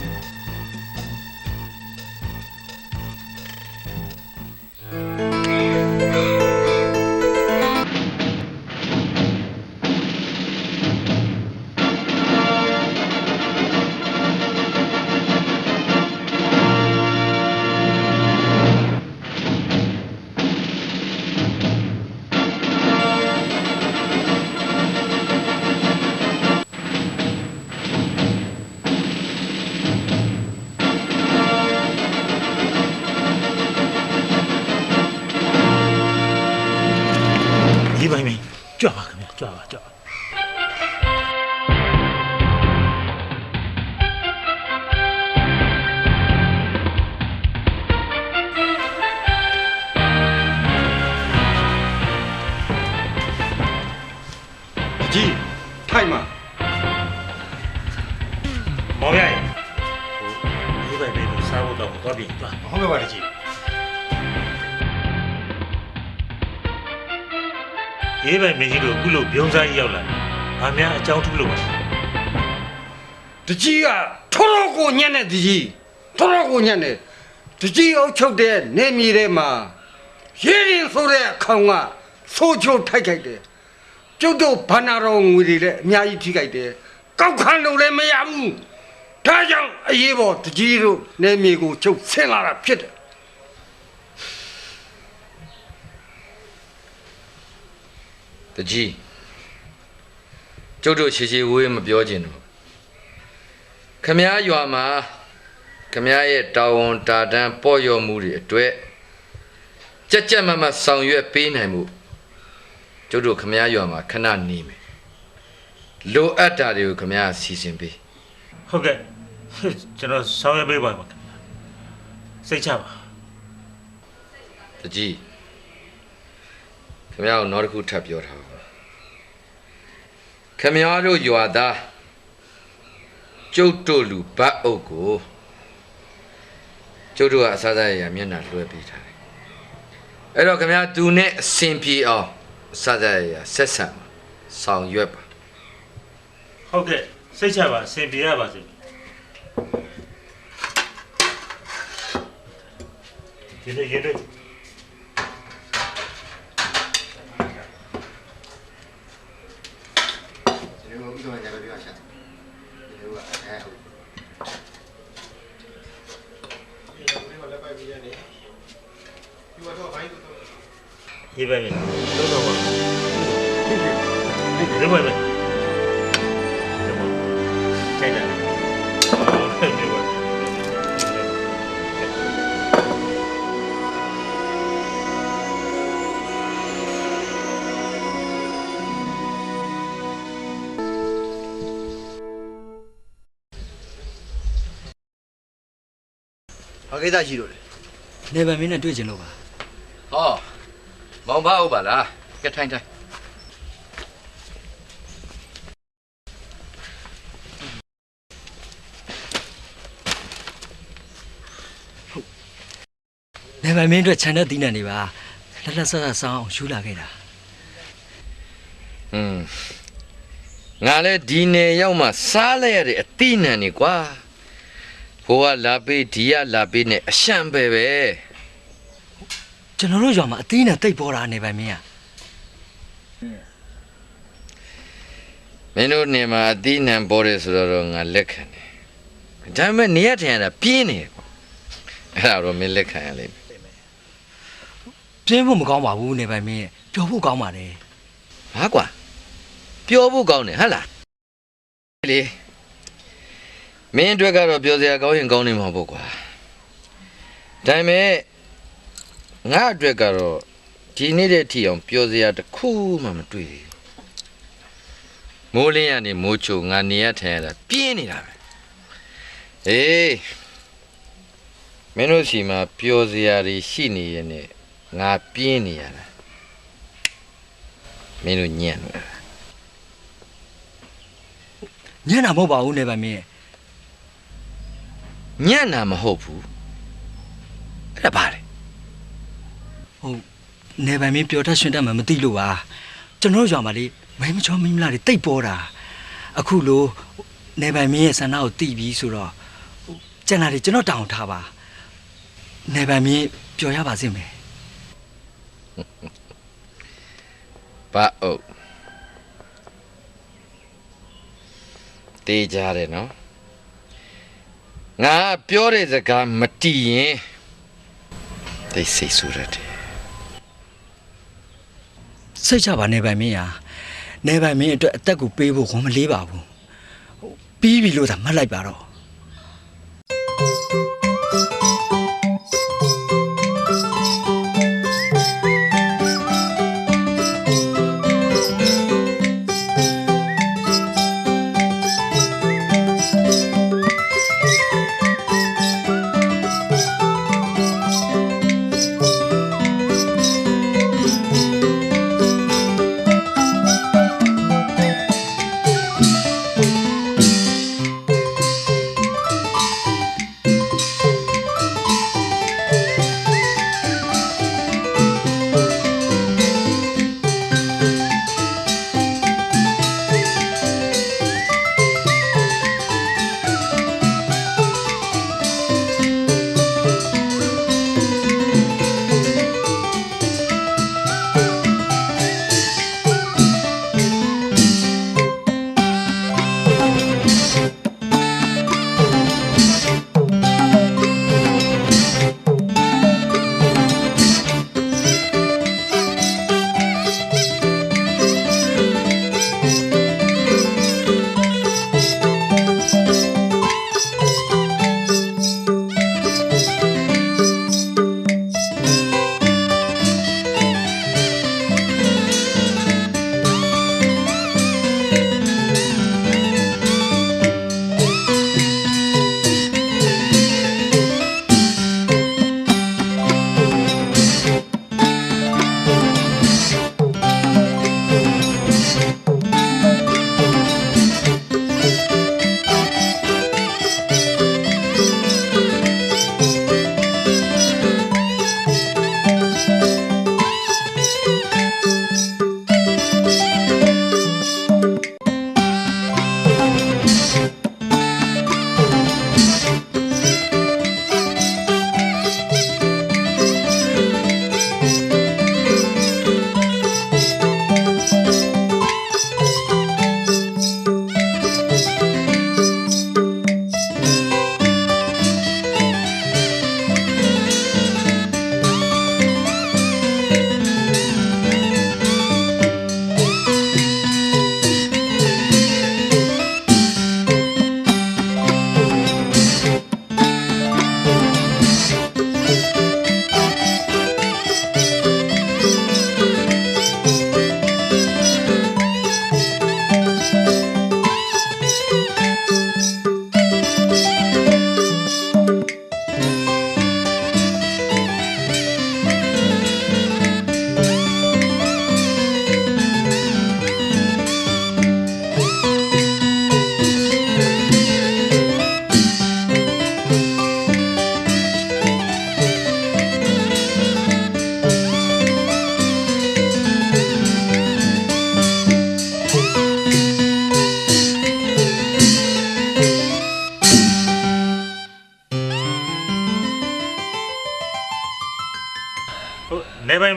ဒီပိုင်းမင်းကြွပါခင်ဗျာကြွပါကြွပါ
ကြီးထိုင်မှာ
မောင်ရရဲ့ဟိုဒီဘက်မင်းတို့စားဖို့တော့သွားပြီသွား
ဟုတ်ကဲ့ပါတကြီး
ဒီဘက်မင်းကြီးတို့အခုလို့ပြုံးစားကြီးရောက်လာဘာများအကြောင်းထူးလို့ပါ
တကြီးကထောတော်ကိုညံ့တဲ့တကြီးထောတော်ကိုညံ့တဲ့တကြီးအုပ်ချုပ်တဲ့နေမြေထဲမှာရေရင်ဆိုတဲ့ခေါင်ကဆိုးချိုးထိုက်ခိုက်တယ်ကျုပ်တို့ဘာနာတော်ငွေတွေလည်းအများကြီးထိခိုက်တယ်ကောက်ခံလို့လည်းမရဘူးဒါကြောင့်အရေးပေါ်တကြီးတို့နေမြေကိုချုပ်ဆင်းလာတာဖြစ်တယ်
တကြီးကျုပ်တို့ရှေရှေဝေးမပြောချင်ဘူးခမည်းရွာမှာခမည်းရဲ့တာဝန်တာတန်းပေါ့ရော့မှုတွေအတွက်ကြက်ကြက်မမဆောင်ရွက်ပေးနိုင်မှုကျုပ်တို့ခမည်းရွာမှာခဏနေမယ်လိုအပ်တာတွေကိုခမည်းစီစဉ်ပေး
ဟုတ်ကဲ့ကျွန်တော်ဆောင်ရွက်ပေးပါမယ်စိတ်ချပါ
တကြီးခမည်းကိုနောက်တစ်ခုထပ်ပြောထားပါခမည်းတို့ရွာသားကျုပ်တို့လူဗတ်အုပ်ကိုကျုပ်တို့ကအစားစားရမျက်နှာလွှဲပေးထားတယ်အဲ့တော့ခမည်းသူနဲ့အဆင်ပြေအောင်အစားစားရဆက်ဆံဆောင်ရွက်ပါ
ဟုတ်ကဲ့စိတ်ချပါအဆင်ပြေရပါစေဒီနေ့ရေတို့ဒီဘက်မှာတော့ပါဒီဘက်မှာကျန်တယ်ဒီဘက်
ဘာကိစ္စရှိလို့လဲနေဗန်မင်းနဲ့တွေ့ချင်လို့ပါ
ဟောမောင်ဖဟုတ်ပါလားကဲထိုင်ထိုင်
နေဗန်မင်းအတွက်ခြံတဲ့တီးနှံတွေပါလက်လက်ဆက်ဆက်ဆောင်းအောင်ယူလာခဲ့တာ
ငါလည်းဒီနယ်ရောက်မှစားလိုက်ရတဲ့အတိနံနေကွာဟိုကလာပေးဒီကလာပေးနဲ့အရှံပဲပဲ
ကျွန်တော်တို့ရွာမှာအသီးနဲ့တိတ်ပေါ်တာနေဗန်မင်းอ่ะ
မင်းတို့နေမှာအတိနံပေါ်တယ်ဆိုတော့ငါလက်ခံတယ်ဒါပေမဲ့နေရထင်ရတာပြင်းနေကွာအဲ့ဒါတော့မင်းလက်ခံရလိမ့်မယ်
ပြင်းဖို့မကောင်းပါဘူးနေဗန်မင်းပျော်ဖို့ကောင်းပါတယ်
ဟာကွာပျော်ဖို့ကောင်းတယ်ဟဟလားလေမင်းအတွက်ကတော့ပျော်စရာကောင်းရင်ကောင်းနေမှာပေါ့ကွာဒါပေမဲ့ငါအတွက်ကတော့ဒီနေ့တည်းထိအောင်ပျော်စရာတစ်ခုမှမတွေ့ဘူးမိုးလင်းရနေမိုးချိုငါနေရထိုင်ရတာပြင်းနေတာပဲအေးမင်းတို့စီမှာပျော်စရာတွေရှိနေရင်ねငါပြင်းနေရတာမင်းတို့ညံ့လို့
ညံ့တာမဟုတ်ပါဘူးနေဗန်မင်း
ညံ့တာမဟုတ်ဘူးအဲ့ဒါဘာလဲ
ဟုတ်နေဗန်မင်းပျော်တတ်ရှင်တတ်မှမသိလို့ပါကျွန်တော်တို့ရွာမှာလေမဲမချောမင်းမလားတွေတိတ်ပေါ်တာအခုလို့နေဗန်မင်းရဲ့ဆန္ဒကိုသိပြီဆိုတော့ကျန်တာတွေကျွန်တော်တောင်းထားပါနေဗန်မင်းပျော်ရပါစေမယ်
ဘာအုပ်တေးကြတယ်နော်ငါပြောတဲ့စကားမတီးရင်သိစိတ်ဆူရတယ်
စိတ်ချပါနေဗန်မင်းဟာနေဗန်မင်းအတွက်အသက်ကိုပေးဖို့ဝန်မလေးပါဘူးပြီးပြီလို့သာမှတ်လိုက်ပါတော့
ဟ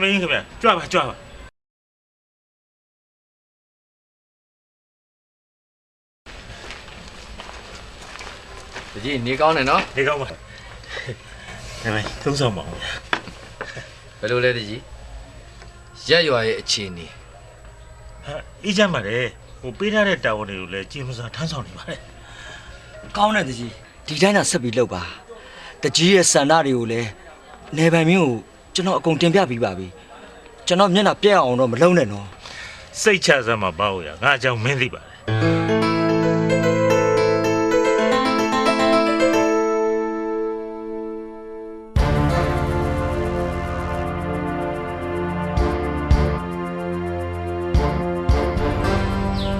င်းခင်ဗျကြွပါကြွပါ
တကြီးနေကောင်းတယ်နော်
နေကောင်းပါနေပိုင်သုံးဆောင်ပါဦး
ဘယ်လိုလဲတကြီးရက်ရွာရဲ့အခြေအနေ
ဟာအေးချမ်းပါတယ်ဟိုပေးထားတဲ့တာဝန်တွေကိုလည်းကြည်မစားထမ်းဆောင်နေပါတယ်
ကောင်းတဲ့တကြီးဒီတိုင်းသာဆက်ပြီးလုပ်ပါတကြီးရဲ့စန္ဒတွေကိုလည်းနေပိုင်မင်းကိုကျွန်တော်အကုန်တင်ပြပြီးပါပြီကျွန်တော်မျက်နှာပြက်အောင်တော့မလုံးနဲ့နော်
စိတ်ချစမ်းမှာပါဦးရငါအကြောင်းမင်းသိပါတယ်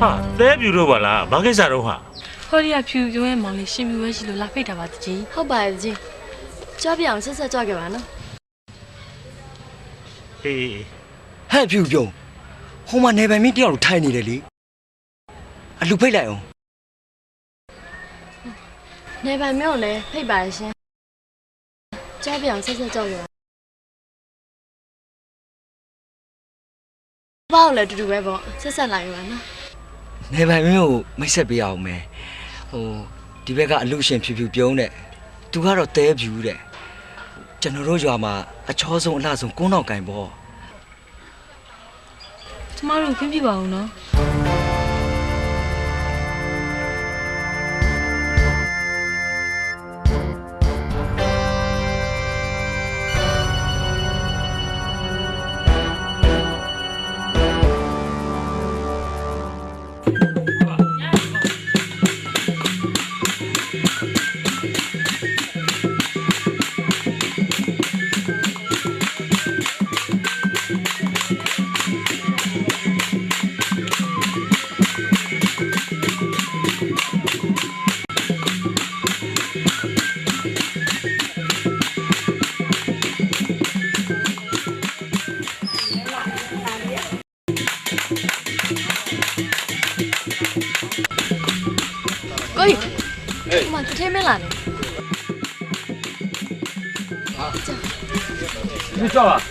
ဟာသဲပြူတော့ပါလားဘာကိစ္စတော့ဟာ
ဟောဒီကဖြူပြုံးရဲ့မောင်လေးရှင်ပြူပဲရှိလို့လာဖိတ်တာပါတကြီး
ဟုတ်ပါရဲ့ကြီးကြွပြအောင်ဆက်ဆက်ကြွခဲ့ပါနော်
ဟေး
ဟဲ့ဖြူပြုံးဟိုမှာနေပိုင်မင်းတယောက်လိုထိုင်နေတယ်လေအလူဖိတ်လိုက်အောင်
နေပိုင်မြို့လည်းဖိတ်ပါရဲ့ရှင်ကြွပြအောင်ဆက်ဆက်ကြွခဲ့ပါဘာလို့လဲတူတူပဲပေါ့ဆက်ဆက်လာခဲ့ပါနော်
နေပိုင်မင်းကိုမိတ်ဆက်ပေးအောင်မယ်ဟိုဒီဘက်ကအလူရှင်ဖြူဖြူပြုံးတဲ့သူကတော့တဲဖြူတဲ့ကျွန်တော်တို့ရွာမှာအချောဆုံးအလှဆုံးကုန်းတော်ကင်ပေါ့
ကျမတို့ခွင့်ပြုပါဦးနော်
ကိုကြီးဟိုမှာတထဲမင်းလာနေ
你叫吧。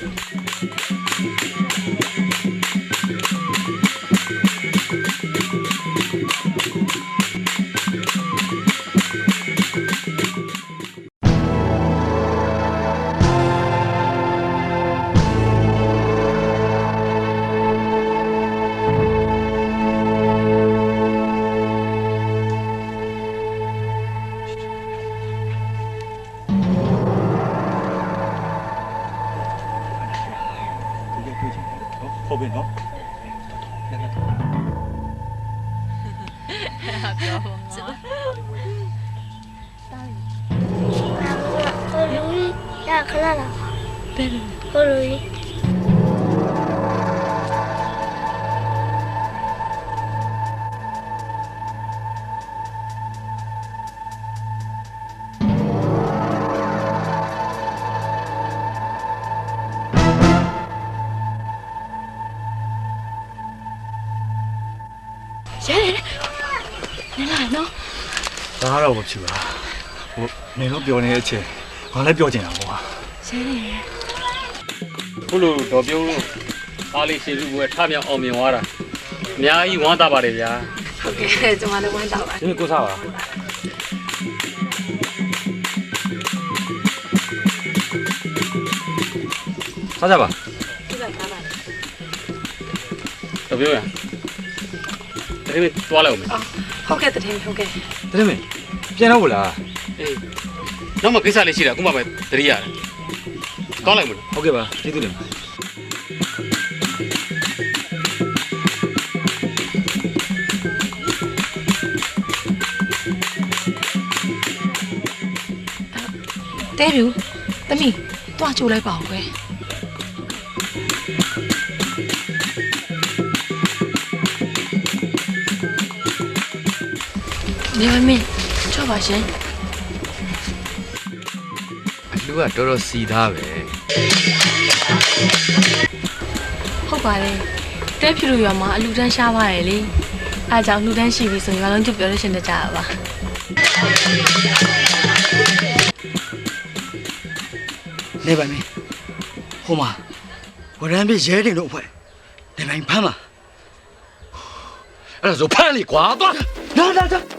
ဟုတ်ပြီနော်
Ya, claro. Pero. Colori.
နေလာနော်
ဒါကတော့မဖြစ်ပါဟိုနေတော့ပြောနေတဲ့အချိန်ငါလည်းပြောချင်တာပေါ့ဟာ
ရဲနေရ
ခုလိုတော်ပြုံးလို့အားလေးရှည်စုပွဲထမြောက်အောင်မြင်သွားတာအများကြီးဝမ်းသာပါတယ်ဗျာ
ဟုတ်ကဲ့ကျွန်မလည်းဝမ်းသာပါ
ဒီကိုစားပါ စားကြပါ
ပြတ်ထားပါ
တော်ပြုံးရတကယ်သွားလိုက်အောင်မယ်
ဟုတ်ကဲ့တထင်းဟုတ်ကဲ့
တကယ်မင်းပြန်တော့ဘူးလား
အေးနောက်မှကိစ္စလေးရှိတာအခုမှပဲတတိရတယ်ကောင်းလိုက်မလို့
ဟုတ်ကဲ့ပါကျေးဇူးတင်ပါ
တဲပြူသမီးတွားချိုးလိုက်ပါဦးကွယ်
နေပါမင်းချော့ပါရှင်
အလူကတော်တော်စီသားပဲ
ဟုတ်ပါတယ်တဲဖြူလူရွာမှာအလူတန်းရှားပါတယ်လေအားကြောင့်လူတန်းရှိပြီဆိုရင်ရွာလုံးကျပြောလို့ရှင်တကြပါ
နေပိုင်မင်းဟိုမှာ ဝရမ်းပြရဲတင်တို့အဖွဲ့နေမိုင်ဖမ်းပါ
အဲ့ဒါဆိုဖမ်းလေကွာသွား
လာ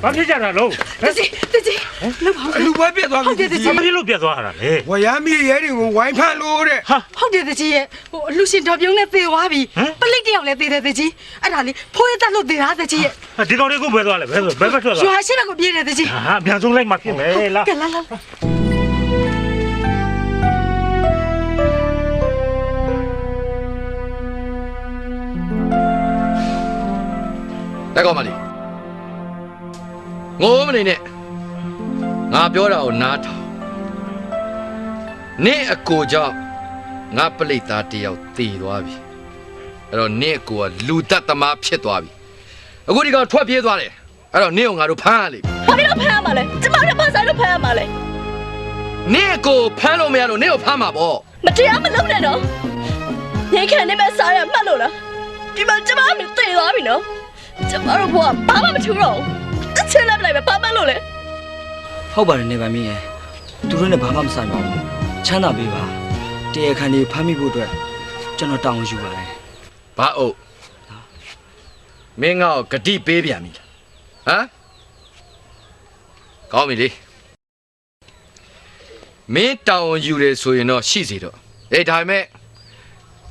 ဘာဖြစ်ကြတာလို့တကြီးလောက်ပါ
လူပွဲပြက်သွားပြီ
ဘာဖြစ်လို့ပြတ်သွားတာလဲ
ဝရမ်းမြေရဲတွေကိုဝိုင်းဖမ်းလို့တဲ့
ဟုတ်တယ်တကြီးရဲ့ဟိုအလူရှင်တော်ပြုံးနဲ့သေသွားပြီပလိတ်တယောက်လည်းသေတယ်တကြီးအဲ့ဒါလေးဖိုးရတက်လို့သေတာတကြီးရဲ့
ဒီကောင်လေးကိုဘယ်သွားလဲဘယ်ထွက်သွား
ရွာရှိဘက်ကိုပြေးတယ်တကြီး
ဟာအမြန်ဆုံးလိုက်မှဖြစ်မယ်လား
ကဲလာ
တက်ကောင်းပါလေငိုမနေနဲ့ငါပြောတာကိုနားထောင်နင့်အကိုကြောင့်ငါပလိတ်သားတယောက်တည်သွားပြီအဲ့တော့နင့်အကိုကလူသက်သမားဖြစ်သွားပြီအခုဒီကောင်ထွက်ပြေးသွားတယ်အဲ့တော့နင့်ကိုငါတို့ဖမ်းရလိမ့်မယ်
ဘာဖြစ်လို့ဖမ်းရမှာလဲကျမတို့ဘာဆိုင်လို့ဖမ်းရမှာလဲ
နင့်အကိုဖမ်းလို့မရလို့နင့်ကိုဖမ်းမှာပေါ့
မတရားမလုပ်နဲ့တော့ရေခံနေမဲ့စားရမှတ်လို့လားဒီမှာကျမအမေသေသွားပြီနော်ကျမတို့ဘဝဘာမှမထူတော့အချင်းလိုက်လိုက်ပဲဘာမှလို့လဲ
ဟုတ်ပါတယ်နေပါမင်းရဲ့သူတို့နဲ့ဘာမှမဆိုင်ပါဘူးချမ်းသာပေးပါတရားခံတွေဖမ်းမိဖို့အတွက်ကျွန်တော်တောင်းယူပါတယ်
ဘာအုပ်မင်းငါ့ကိုဂတိပေးပြန်ပြီလားဟမ်ကောင်းပြီလေမင်းတောင်းယူတယ်ဆိုရင်တော့ရှိစီတော့ဒါပေမဲ့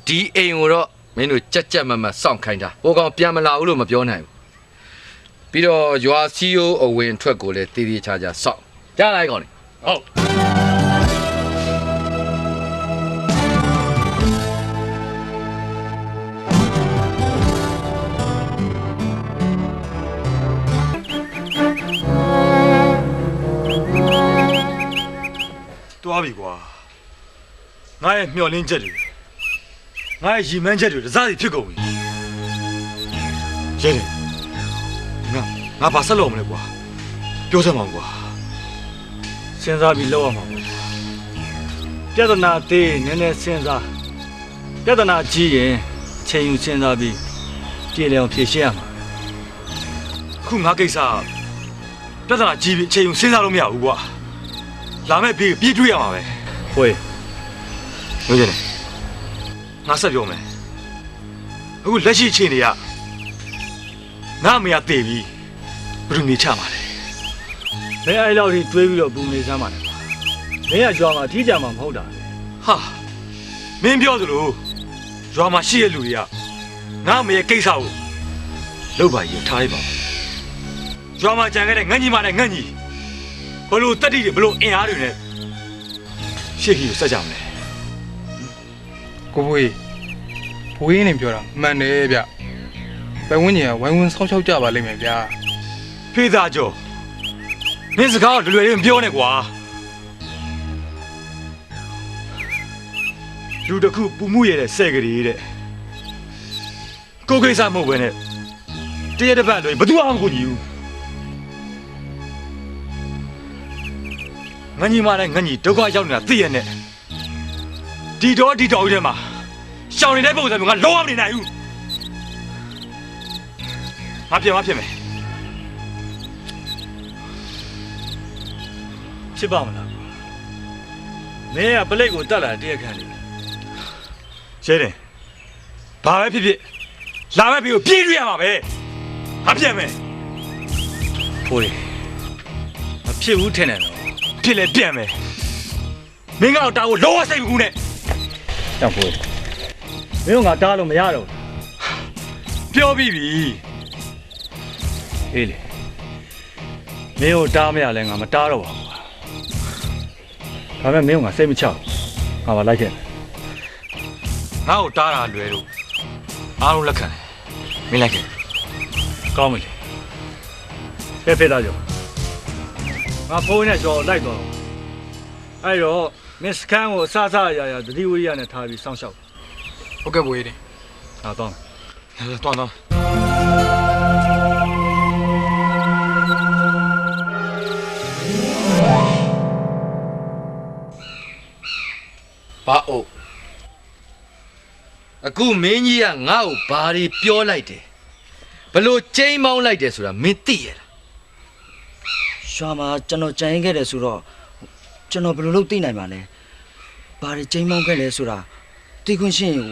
ဒီအိမ်ကိုတော့မင်းတို့ကြက်ကြက်မတ်မတ်စောင့်ခိုင်းတာဟိုကောင်ပြန်မလာဘူးလို့မပြောနိုင်ဘူးပြီးတော့ရွာစီယိုအဝင်ထွက်ကိုလည်းတည်တည်ချာချာစောင့်ကြားလိုက်ကောင်လေဟုတ်
တွားပြီကွာငါရဲ့မျှော်လင့်ချက်တွေငါရဲ့ရည်မှန်းချက်တွေတစားစီဖြစ်ကုန်ပြီရဲတယ်ငါဘာဆက်လုပ်မလဲကွာပြောစမ်းပါဦးကွာစဉ်းစားပြီးလုပ်ရမှာပေါ့ပြဿနာသေးနည်းနည်းစဉ်းစားပြဿနာကြီးရင်ချိန်ယူစဉ်းစားပြီးပြေလည်အောင်ဖြေရှင်းရမှာခုငါကိစ္စပြဿနာကြီးပြီးချိန်ယူစဉ်းစားလို့မရဘူးကွာလာမဲ့ပြေးတွေ့ရမှာပဲဟိုငွေကျနေငါဆက်ပြောမယ်အခုလက်ရှိချိန်တွေကငါအမေကတည်ပြီ ဘယ်လိုနေချမှာလဲ
မင်းအဲ့လောက်ကြီးတွေးပြီးတော့ပူနေစမ်းပါနဲ့ကွာမင်းကကြွားမှာအထီးကြမှာမဟုတ်တာပဲ
ဟာမင်းပြောသလိုရွာမှာရှိတဲ့လူတွေကငါ့မေရဲ့ကိစ္စကိုလောက်ပါရင်ထားလိုက်ပါရွာမှာကြံခဲ့တဲ့ငန်းကြီးမနဲ့ငန်းကြီးဘလို့တက်တိတွေဘလို့အင်အားတွေနဲ့ရှေ့ကြီးကိုဆက်ကြမလဲ
ကိုဘွေးဘွေးနေပြောတာမှန်တယ်ဗျပတ်ဝန်းကျင်ကဝိုင်းဝန်းဆောက်ရှောက်ကြပါလိမ့်မယ်ဗျာ
ဖေးသားကျော်မင်းစကားကိုလွယ်လွယ်လေးမပြောနဲ့ကွာလူတစ်ခုပူမှုရတဲ့ဆဲကလေးတဲ့ကိုကိစ္စမဟုတ်ဘဲနဲ့တရက်တစ်ပတ်လွယ်ဘယ်သူမှမကူညီဘူးငန်းကြီးမနဲ့ငန်းကြီးဒုက္ခရောက်နေတာသိရနဲ့ဒီတော့ကြီးထဲမှာရှောင်နေတဲ့ပုံစံမျိုးငါလုံးဝမနေနိုင်ဘူးငါဖြစ်မယ်
ဖြစ်ပါမလားမင်းကပလိတ်ကိုတတ်လာတဲ့အခါလေး
ရဲတယ်ဘာပဲဖြစ်ဖြစ်လာမဲ့ပြီးကိုပြေးရရမှာပဲငါပြတ်မယ်
ဖိုးလေမဖြစ်ဘူးထင်တယ်နော်
ဖြစ်လဲပြတ်မယ်မင်းကတော့တားကိုလုံးဝစိတ်မကူနဲ့
တောင်ဖိုးမင်းကငါတားလို့မရတော့
ပြောပြီးပြီ
အေးလေမင်းကိုတားမရလဲငါမတားတော့ပါဘူးဒါပေမဲ့မင်းကငါစိတ်မချဘူးငါပါလိုက်ခဲ့
ငါ့ကိုတားတာလွယ်လို့အားလုံးလက်ခံတယ်မင်းလိုက်ခဲ့
ကောင်းပြီလေဖေးသားကြောငါဖုန်းနဲ့ကြော်လိုက်တော့အဲ့တော့မစ်ကန်ကိုအစအစအရာရာသတိဝိရိယနဲ့ထားပြီးစောင့်ရှောက်ဟုတ်ကဲ့ဘွေးတင်ဟာတော့
တွန်းတော့
ဘာအိုအခုမင်းကြီးကငါ့ကိုဘာတွေပြောလိုက်တယ်ဘလို့ကျိမ်းမောင်းလိုက်တယ်ဆိုတာမင်းသိရလား
ရွာမှာကျွန်တော်ကြံရင်ခဲ့တယ်ဆိုတော့ကျွန်တော်ဘယ်လိုလုပ်သိနိုင်ပါလဲဘာတွေကျိမ်းမောင်းခဲ့လဲဆိုတာသိခွင့်ရှိရင်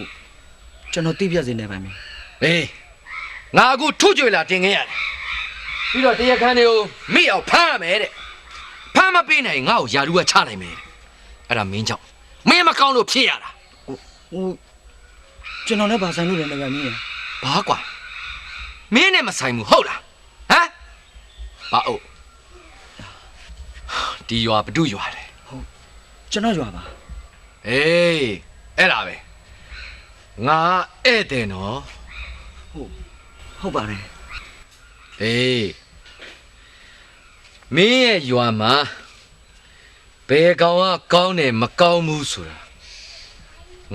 ကျွန်တော်သိပြစေနေပါမယ်
အေးငါအခုထုကြွေလာတင်ခဲ့ရတယ်ပြီးတော့တရားခံတွေကိုမိအောင်ဖမ်းရမယ်တဲ့ဖမ်းမပေးနိုင်ငါ့ကိုယာရုကချနိုင်မယ်တဲ့အဲ့ဒါမင်းကြောင့်မင်းမကောင်းလို့ဖြစ်ရတာ
ဟိုကျွန်တော်လည်းဘာဆိုင်လို့လဲနေပါမင်း
ဘာကွာမင်းနဲ့မဆိုင်ဘူးဟုတ်လားဟမ်ဘာအိုဒီရွာဘဒုရွာလေ
ကျွန်တော်ရွာပါ
အေးအဲ့ဒါပဲငါဧည့်တယ်နော်
ဟုတ်ပါတယ်
အေးမင်းရဲ့ရွာမှာဘယ်ကောင်ကကောင်းတယ်မကောင်းဘူးဆိုတာ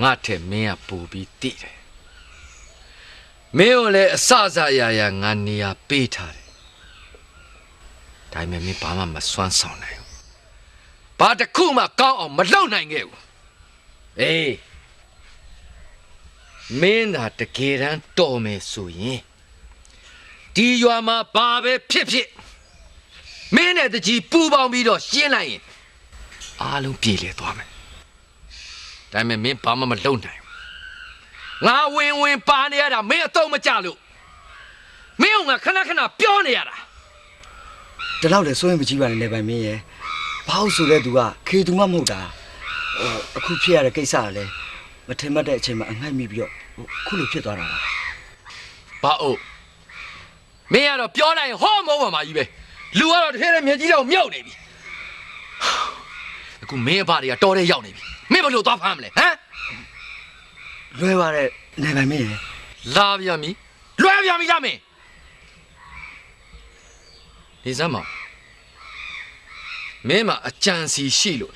ငါထက်မင်းကပူပြီးသိတယ်မင်းကိုလည်းအစအစရာရာငါနေရာပေးထားတယ်ဒါပေမဲ့မင်းဘာမှမစွမ်းဆောင်နိုင်ဘူးဘာတစ်ခုမှကောင်းအောင်မလုပ်နိုင်ခဲ့ဘူးအေးမင်းသာတကယ်တမ်းတော်မယ်ဆိုရင်ဒီရွာမှာဘာပဲဖြစ်ဖြစ်မင်းနဲ့တကြီးပူပေါင်းပြီးတော့ရှင်းလိုက်ရင်အားလုံးပြေလည်သွားမယ်ဒါပေမဲ့မင်းဘာမှမလုပ်နိုင်ဘူးငါဝင်ပါနေရတာမင်းအတော့မကြလို့မင်းကငါခဏခဏပြောနေရတာ
ဒီလောက်လည်းစိုးရင်မကြည့်ပါနဲ့နေပါမင်းရဲ့ဘာလို့ဆိုလဲသူကခေသူမှမဟုတ်တာအခုဖြစ်ရတဲ့ကိစ္စကလည်းမထင်မှတ်တဲ့အချိန်မှာအငှိုက်မိပြီးတော့ခုလိုဖြစ်သွားတာပါ
ဘာအိုမင်းကတော့ပြောလိုက်ရင်ဟောမောပါမှာကြီးပဲလူကတော့တထဲတဲ့မြေကြီးတော့မြုပ်နေပြီအခုမင်းအဖတွေကတော်တဲ့ရောက်နေပြီမင်းဘယ်လိုသွားဖမ်းမလဲဟမ်
လွဲပါတဲ့နေပါမင်းရဲ့
လာပြန်ပြီလွှဲပြန်ပြီလားမင်းနေစမ်းမမင်းမှာအကြံစီရှိလို့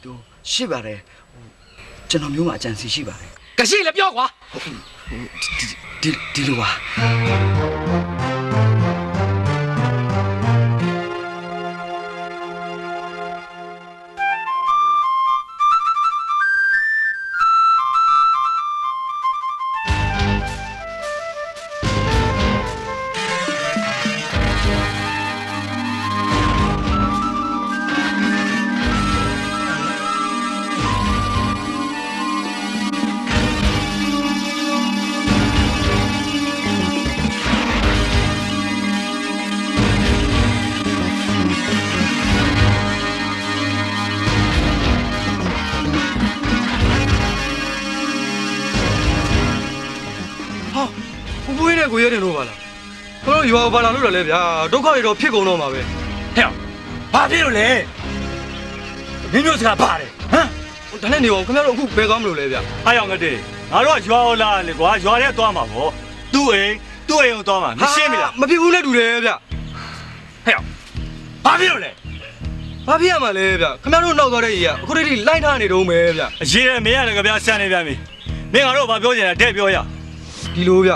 သူရှိပါတယ်ကျွန်တော်မျိုးမှာအကြံစီရှိပါတယ်
ကရှိလည်းပြောကွာ
ဒီလိုပါ
နဲ့ကိုရဲတင်လို့ပါလားခင်ဗျားတို့ရွာဘာလာလို့လဲဗျာဒုက္ခတွေတော့ဖြစ်ကုန်တော့မှာပဲ
ဟဲ့ဘာဖြစ်လို့လဲမင်းတို့စကားပါတယ်ဟမ်
ဒါနဲ့နေအောင်ခင်ဗျားတို့အခုဘယ်ကောင်းမလို့လဲဗျာ
အားရောက်ငါတည်းငါတို့ကရွာလာလေကွာရွာထဲသွားမှာပေါ့သူ့အိမ်ကိုသွားမှာမရှင်းပြီလား
မဖြစ်ဘူးနဲ့တူတယ်ဗျာ
ဟဲ့ဘာဖြစ်လို့လဲ
ဘာဖြစ်ရမှာလဲဗျာခင်ဗျားတို့နောက်သွားတဲ့ကြီးကအခုတည်းလိုက်ထားနေတော့မယ်ဗျာ
အရေးရမင်းရတယ်ကြဗျာဆန်နေပြန်ပြီမင်းငါတို့ဘာပြောချင်လဲတဲ့ပြောရ
ဒီလိုဗျ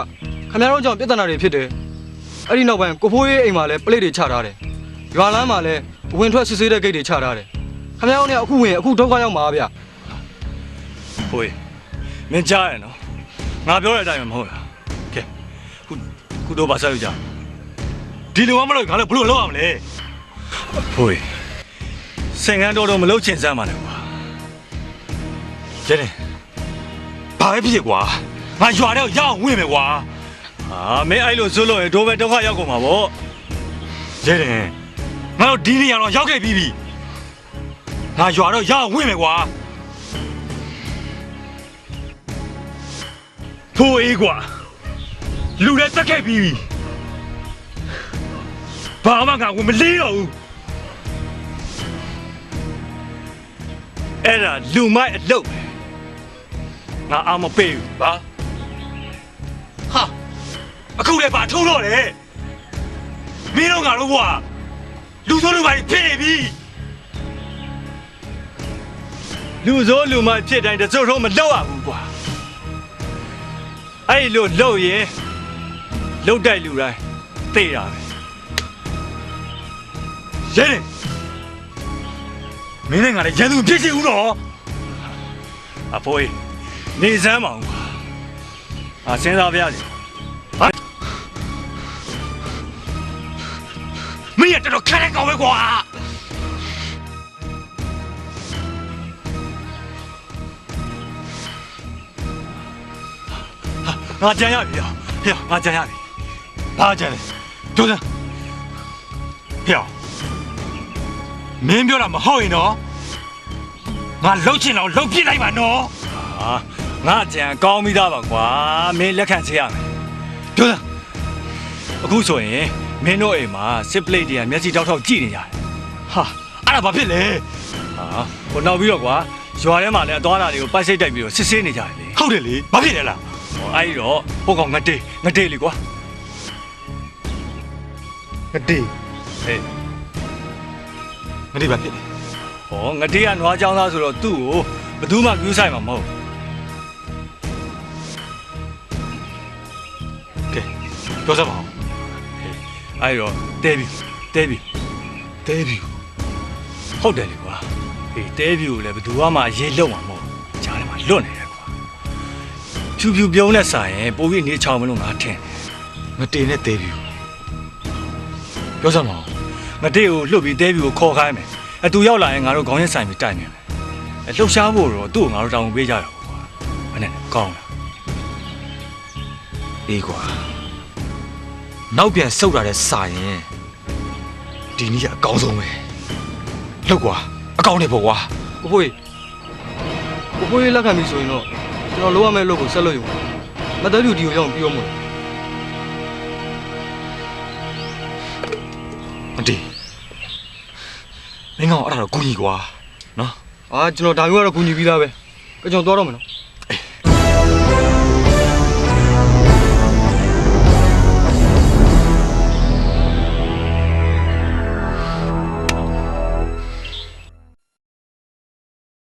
ခင်ဗျားတို့ကြောင့်ပြဿနာတွေဖြစ်တယ်အဲ့ဒီနောက်ပိုင်းကိုဖိုးရေးအိမ်မှာလည်းပလိတ်တွေချထားတယ်ရွာလမ်းမှာလည်းဝင်ထွက်စစ်ဆေးတဲ့ဂိတ်တွေချထားတယ်ခင်ဗျားတို့เนี่ยအခုဝင်အခုဒုက္ခရောက်မှာဗျာ
ဟိုမင်းကြားရနော်ငါပြောတဲ့အတိုင်းမဟုတ်လားကဲခုတော့ပါဆက်လို့ကြဒီလိုမှမလို့ငါလည်းဘလို့လောက်ရမလဲဟိုစင်ကန်းတော်မလို့ချင်စမ်းပါနဲ့ကွာကျတဲ့ဘာပဲဖြစ်ကွာငါရွာတော့ရောက်ဝင်မယ်ကွာမင်းအဲ့လိုစိုးလို့ရင်ဒိုးပဲဒုက္ခရောက်ကုန်မှာပေါ့ကျတဲ့ငါတို့ဒီနေရာတော့ရောက်ခဲ့ပြီးပြီငါရွာတော့ရောက်ဝင်မယ်ကွာထိုးအေးကွာလူလည်းတက်ခဲ့ပြီးပြီဘာမှငါကမလေးတော့ဘူးအဲ့ဒါလူမိုက်အလုပ်ပဲငါအားမပေးဘူးဟာအခုလည်းဘာထုံးတော့လဲမင်းတို့ငါတို့ကွာလူစိုးလူမိုက်ဖြစ်နေပြီလူစိုးလူမိုက်ဖြစ်တိုင်းတစိုးတော့မလောက်ရဘူးကွာအဲ့လိုလှုပ်ရင်လှုပ်တိုက်လူတိုင်းသိတာပဲရဲတယ်မင်းနဲ့ငါလည်းရန်သူဖြစ်ချင်ဦးတော့အဖိုးနေစမ်းမအောင်ကွာစဉ်းစားပြရစီမင်းရတော်ခက်တဲ့ကောင်ပဲကွာငါကြံရပြီဟဲ့ငါကြံရပြီဘာကြံလဲဒုစမ်းဟဲ့မင်းပြောတာမဟုတ်ရင်တော့ငါလှုပ်ချင်တော့လှုပ်ပြစ်လိုက်ပါနော်ငါကြံကောင်းပြီးသားပါကွာမင်းလက်ခံစေရမယ်ဒုစမ်းအခုဆိုရင်မင်းတို့အိမ်မှာစစ်ပလိတ်တွေကမျက်စိတောက်ထောက်ကြည့်နေကြတယ်ဟာအဲ့ဒါဘာဖြစ်လဲဟိုနောက်ပြီးတော့ကွာရွာထဲမှာလည်းအသွားအလာတွေကိုပိုက်စိတ်တိုက်ပြီးတော့စစ်ဆေးနေကြတယ်လေဟုတ်တယ်လေဘာဖြစ်လဲလားအဲ့တော့ဟိုကောင်ငတေးလေကွာငတေးဟဲ့ငတေးဘာဖြစ်လဲဟောငတေးကနွားချောင်းသားဆိုတော့သူ့ကိုဘယ်သူမှကူးဆိုင်မှာမဟုတ်ကဲပြောစမ်းပါဦးအဲ့တော့တဲပြီဟုတ်တယ်လေကွာအေးတဲပြီကိုလည်းဘယ်သူမှရေးလုံးမှာမဟုတ်ကြားထဲမှာလွတ်နေတယ်ဖြူပြုံးနဲ့ဆိုင်ရင်ပိုပြီးနေချောင်းမလို့ငါထင်တယ်ငတေနဲ့တဲပြီပြောစမ်းမအောင်ငတေကိုလှုပ်ပြီးတဲပြီကိုခေါ်ခိုင်းမယ်သူရောက်လာရင်ငါတို့ခေါင်းရင်ဆိုင်ပြီးတိုက်နေမယ်လှုပ်ရှားဖို့တော့သူ့ကိုငါတို့တောင်းပေးကြတော့ကွာဘယ်နဲ့ကောင်းလားအေးကွာနောက်ပြန်ဆုတ်လာတဲ့ဆိုင်ရင်ဒီနေ့ကအကောင်းဆုံးပဲလှုပ်ကွာအကောင်းနေပေါ့ကွာ
ကိုဖိုးလက်ခံပြီဆိုရင်တော့ကျွန်တော်လိုရမယ့်လုပ်ကိုဆက်လုပ်ယူမတ်တဗျူဒီကိုရောက်ပြီးတော့မို့
မတီးမင်းကောင်အဲ့ဒါတော့ကူညီကွာနော်
ကျွန်တော်ဒါမျိုးကတော့ကူညီပြီးသားပဲကျွန်တော်သွားတော့မယ်နော်